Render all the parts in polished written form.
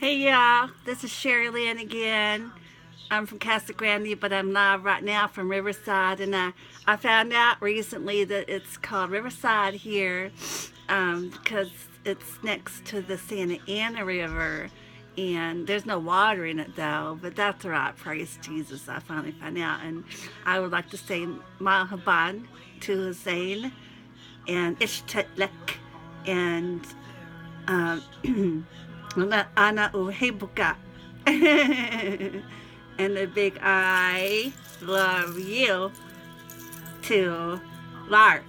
Hey y'all, this is Sherry Lynn again. I'm from Casa Grande, but I'm live right now from Riverside, and I found out recently that it's called Riverside here because it's next to the Santa Ana River, and there's no water in it though, but that's all right. Praise Jesus, I finally found out, and I would like to say Mahaban to Hussein and Ishtatlek and um, Ana Uhebuka. And the big I love you to Lar.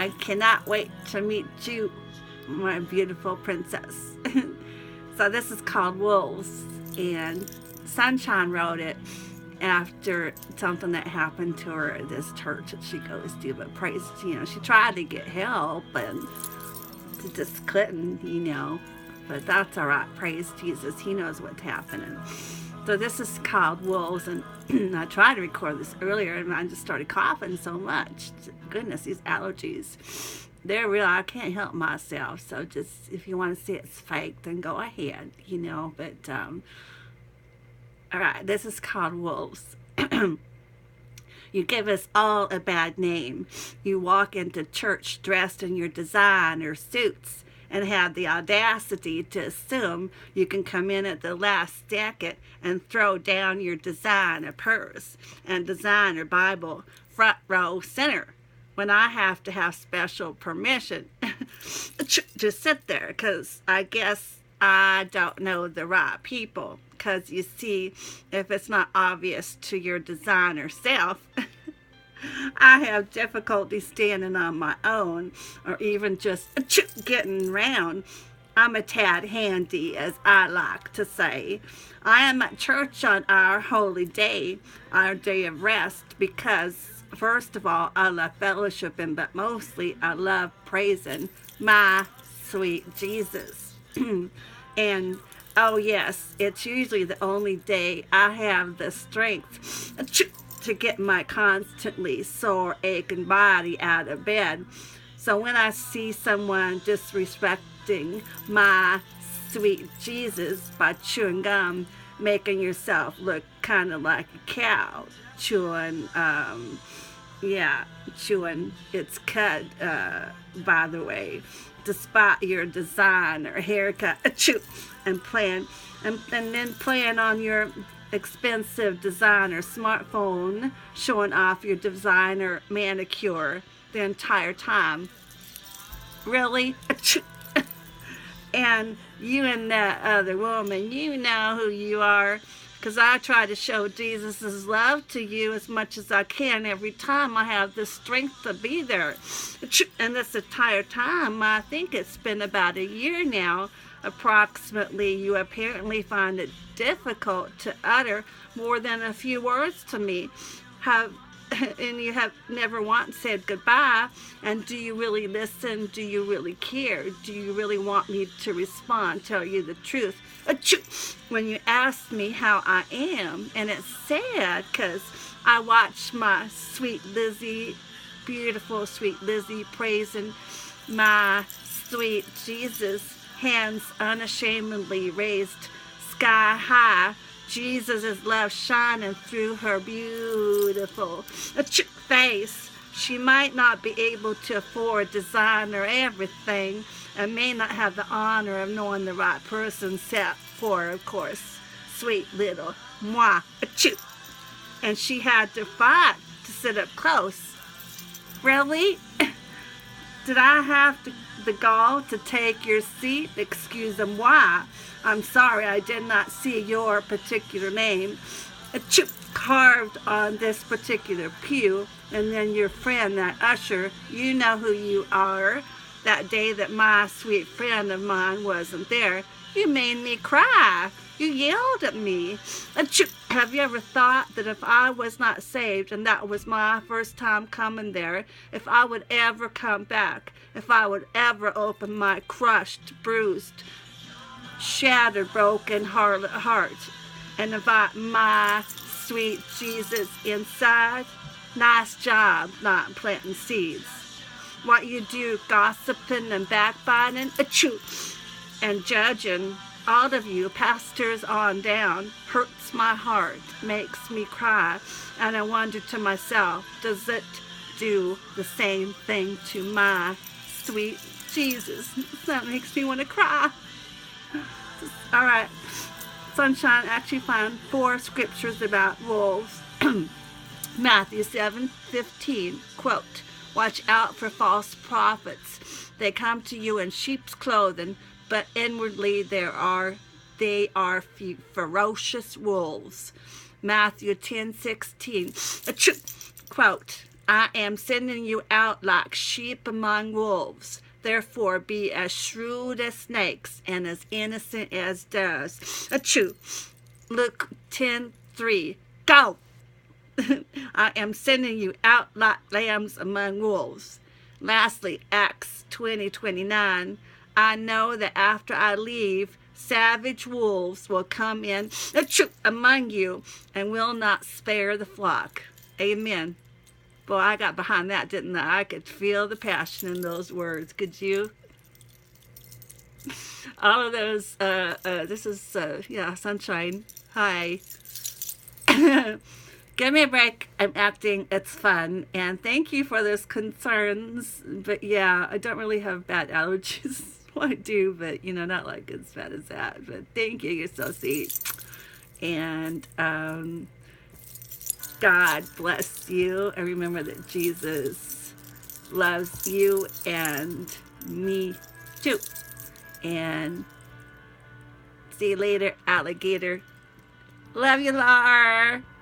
I cannot wait to meet you, my beautiful princess. So this is called Wolves, and Sunshine wrote it after something that happened to her at this church that she goes to. But praise, she tried to get help and she just couldn't. But that's all right. Praise Jesus. He knows what's happening. So this is called Wolves, and I tried to record this earlier, and I just started coughing so much. Goodness, these allergies. They're real. I can't help myself. So just, if you want to see it's fake, then go ahead. But, all right, this is called Wolves. You give us all a bad name. You walk into church dressed in your designer suits and have the audacity to assume you can come in at the last second and throw down your designer purse and designer Bible front row center when I have to have special permission to sit there, because I guess I don't know the right people. Because you see, if it's not obvious to your designer self, I have difficulty standing on my own, or even just getting around. I'm a tad handy, as I like to say. I am at church on our holy day, our day of rest, because first of all, I love fellowshipping, but mostly I love praising my sweet Jesus. And oh yes, it's usually the only day I have the strength to get my constantly sore, aching body out of bed. So when I see someone disrespecting my sweet Jesus by chewing gum, making yourself look kind of like a cow, chewing its cud, by the way, despite your design or haircut, and then playing on your expensive designer smartphone, showing off your designer manicure the entire time. Really? And you and that other woman, you know who you are, because I try to show Jesus' love to you as much as I can every time I have the strength to be there. And this entire time, I think it's been about a year now, approximately, you apparently find it difficult to utter more than a few words to me. And you have never once said goodbye. And do you really listen? Do you really care? Do you really want me to respond, tell you the truth? When you ask me how I am, and it's sad because I watch my sweet Lizzie, beautiful sweet Lizzie, praising my sweet Jesus, hands unashamedly raised sky high, Jesus' love shining through her beautiful face. She might not be able to afford designer everything, and may not have the honor of knowing the right person, except for, of course, sweet little moi. And she had to fight to sit up close. Really? Did I have the gall to take your seat? Excuse-moi. I'm sorry, I did not see your particular name carved on this particular pew. And then your friend, that usher, you know who you are. That day that my sweet friend of mine wasn't there, you made me cry. You yelled at me. Have you ever thought that if I was not saved, and that was my first time coming there, if I would ever come back, if I would ever open my crushed, bruised, shattered, broken heart and invite my sweet Jesus inside? Nice job not planting seeds. What you do, gossiping and backbiting, and judging all of you pastors on down hurts my heart, makes me cry, and I wonder to myself, does it do the same thing to my sweet Jesus? That makes me want to cry. All right, Sunshine actually found 4 scriptures about wolves. Matthew 7:15, quote, watch out for false prophets. They come to you in sheep's clothing, but inwardly they are ferocious wolves. Matthew 10:16, quote, I am sending you out like sheep among wolves. Therefore be as shrewd as snakes and as innocent as doves. Luke 10:3, go. I am sending you out like lambs among wolves. Lastly, Acts 20:29. I know that after I leave, savage wolves will come in among you and will not spare the flock. Amen. Boy, I got behind that, didn't I? I could feel the passion in those words. Could you? All of those, this is, Sunshine. Hi. Give me a break. I'm acting. It's fun. And thank you for those concerns. But yeah, I don't really have bad allergies. Well, I do, but not like as bad as that. But thank you. You're so sweet. And God bless you. And remember that Jesus loves you and me too. And see you later, alligator. Love you, Lar.